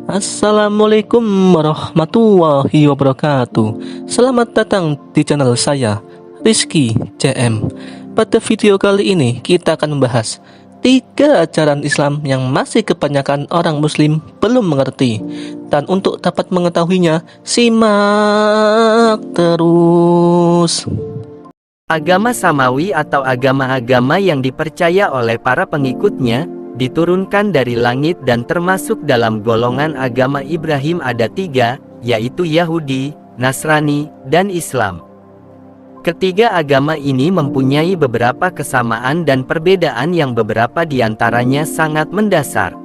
Assalamualaikum warahmatullahi wabarakatuh. Selamat datang di channel saya, Rizky CM. Pada video kali ini kita akan membahas 3 ajaran Islam yang masih kebanyakan orang muslim belum mengerti. Dan untuk dapat mengetahuinya, simak terus. Agama Samawi atau agama-agama yang dipercaya oleh para pengikutnya diturunkan dari langit dan termasuk dalam golongan agama Ibrahim ada 3, yaitu Yahudi, Nasrani, dan Islam. Ketiga agama ini mempunyai beberapa kesamaan dan perbedaan yang beberapa diantaranya sangat mendasar.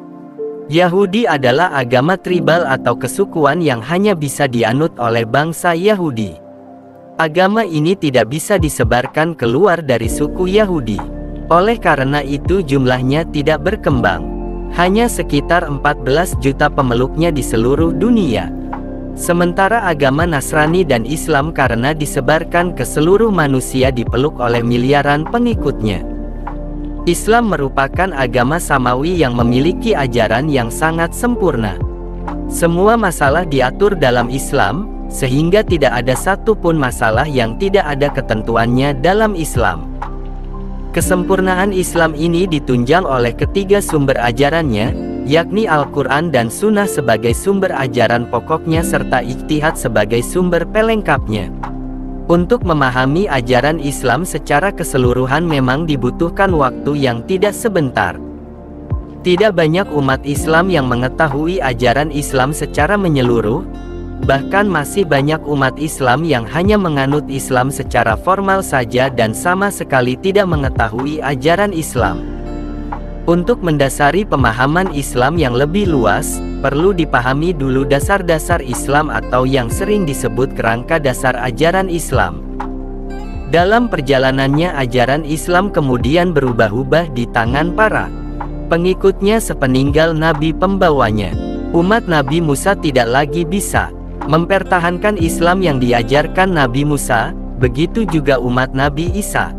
Yahudi adalah agama tribal atau kesukuan yang hanya bisa dianut oleh bangsa Yahudi. Agama ini tidak bisa disebarkan keluar dari suku Yahudi. Oleh karena itu jumlahnya tidak berkembang. Hanya sekitar 14 juta pemeluknya di seluruh dunia. Sementara agama Nasrani dan Islam karena disebarkan ke seluruh manusia dipeluk oleh miliaran pengikutnya. Islam merupakan agama Samawi yang memiliki ajaran yang sangat sempurna. Semua masalah diatur dalam Islam, sehingga tidak ada satupun masalah yang tidak ada ketentuannya dalam Islam. Kesempurnaan Islam ini ditunjang oleh ketiga sumber ajarannya, yakni Al-Quran dan Sunnah sebagai sumber ajaran pokoknya serta ijtihad sebagai sumber pelengkapnya. Untuk memahami ajaran Islam secara keseluruhan memang dibutuhkan waktu yang tidak sebentar. Tidak banyak umat Islam yang mengetahui ajaran Islam secara menyeluruh. Bahkan masih banyak umat Islam yang hanya menganut Islam secara formal saja dan sama sekali tidak mengetahui ajaran Islam. Untuk mendasari pemahaman Islam yang lebih luas, perlu dipahami dulu dasar-dasar Islam atau yang sering disebut kerangka dasar ajaran Islam. Dalam perjalanannya ajaran Islam kemudian berubah-ubah di tangan para pengikutnya sepeninggal Nabi pembawanya. Umat Nabi Musa tidak lagi bisa mempertahankan Islam yang diajarkan Nabi Musa, begitu juga umat Nabi Isa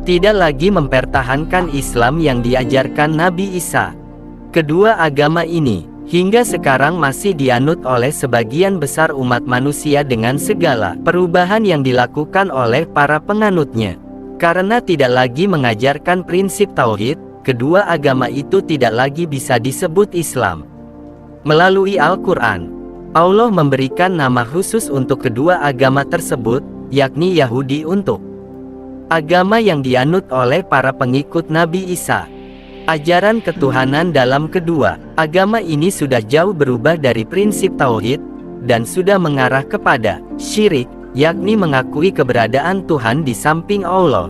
tidak lagi mempertahankan Islam yang diajarkan Nabi Isa. Kedua agama ini, hingga sekarang masih dianut oleh sebagian besar umat manusia dengan segala perubahan yang dilakukan oleh para penganutnya. Karena tidak lagi mengajarkan prinsip tauhid, kedua agama itu tidak lagi bisa disebut Islam. Melalui Al-Quran, Allah memberikan nama khusus untuk kedua agama tersebut, yakni Yahudi untuk agama yang dianut oleh para pengikut Nabi Isa. Ajaran ketuhanan dalam kedua agama ini sudah jauh berubah dari prinsip tauhid, dan sudah mengarah kepada syirik, yakni mengakui keberadaan Tuhan di samping Allah.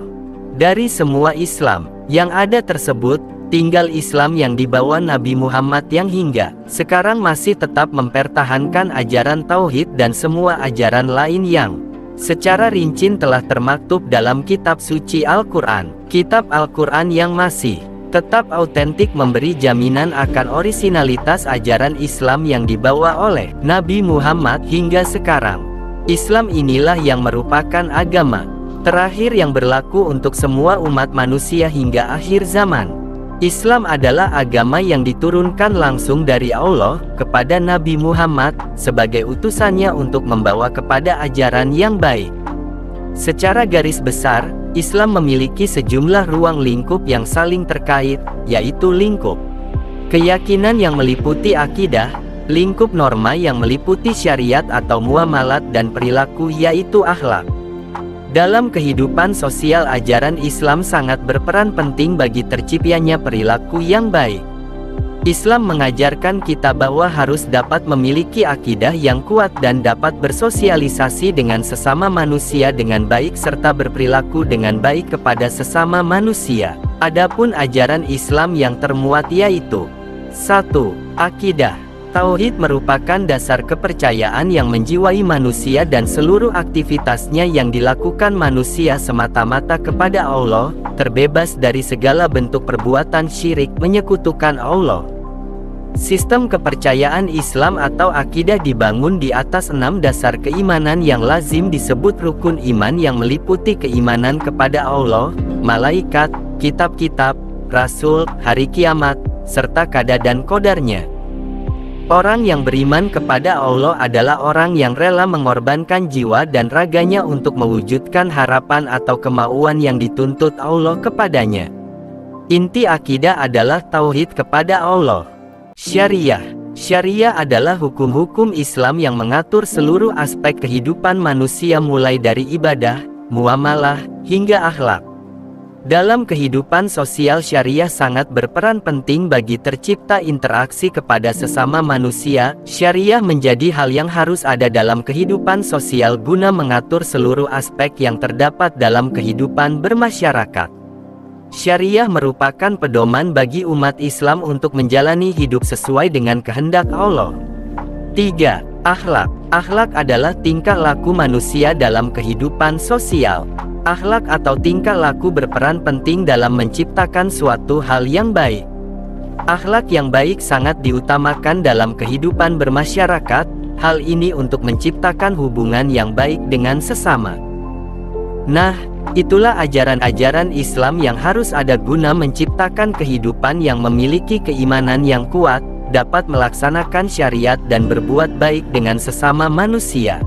Dari semua Islam yang ada tersebut, tinggal Islam yang dibawa Nabi Muhammad yang hingga sekarang masih tetap mempertahankan ajaran tauhid dan semua ajaran lain yang secara rinci telah termaktub dalam kitab suci Al-Quran. Kitab Al-Quran yang masih tetap autentik memberi jaminan akan orisinalitas ajaran Islam yang dibawa oleh Nabi Muhammad hingga sekarang. Islam inilah yang merupakan agama terakhir yang berlaku untuk semua umat manusia hingga akhir zaman. Islam adalah agama yang diturunkan langsung dari Allah kepada Nabi Muhammad sebagai utusannya untuk membawa kepada ajaran yang baik. Secara garis besar, Islam memiliki sejumlah ruang lingkup yang saling terkait, yaitu lingkup keyakinan yang meliputi akidah, lingkup norma yang meliputi syariat atau muamalat dan perilaku yaitu akhlak. Dalam kehidupan sosial ajaran Islam sangat berperan penting bagi terciptanya perilaku yang baik. Islam mengajarkan kita bahwa harus dapat memiliki akidah yang kuat dan dapat bersosialisasi dengan sesama manusia dengan baik serta berperilaku dengan baik kepada sesama manusia. Adapun ajaran Islam yang termuat yaitu 1. Akidah. Tauhid merupakan dasar kepercayaan yang menjiwai manusia dan seluruh aktivitasnya yang dilakukan manusia semata-mata kepada Allah, terbebas dari segala bentuk perbuatan syirik menyekutukan Allah. Sistem kepercayaan Islam atau akidah dibangun di atas 6 dasar keimanan yang lazim disebut rukun iman yang meliputi keimanan kepada Allah, malaikat, kitab-kitab, rasul, hari kiamat, serta qada dan qadarnya. Orang yang beriman kepada Allah adalah orang yang rela mengorbankan jiwa dan raganya untuk mewujudkan harapan atau kemauan yang dituntut Allah kepadanya. Inti akidah adalah tauhid kepada Allah. Syariah. Syariah adalah hukum-hukum Islam yang mengatur seluruh aspek kehidupan manusia mulai dari ibadah, muamalah, hingga akhlak. Dalam kehidupan sosial, syariah sangat berperan penting bagi tercipta interaksi kepada sesama manusia. Syariah menjadi hal yang harus ada dalam kehidupan sosial guna mengatur seluruh aspek yang terdapat dalam kehidupan bermasyarakat. Syariah merupakan pedoman bagi umat Islam untuk menjalani hidup sesuai dengan kehendak Allah. 3. Akhlak. Akhlak adalah tingkah laku manusia dalam kehidupan sosial. Akhlak atau tingkah laku berperan penting dalam menciptakan suatu hal yang baik. Akhlak yang baik sangat diutamakan dalam kehidupan bermasyarakat, hal ini untuk menciptakan hubungan yang baik dengan sesama. Nah, itulah ajaran-ajaran Islam yang harus ada guna menciptakan kehidupan yang memiliki keimanan yang kuat, dapat melaksanakan syariat dan berbuat baik dengan sesama manusia.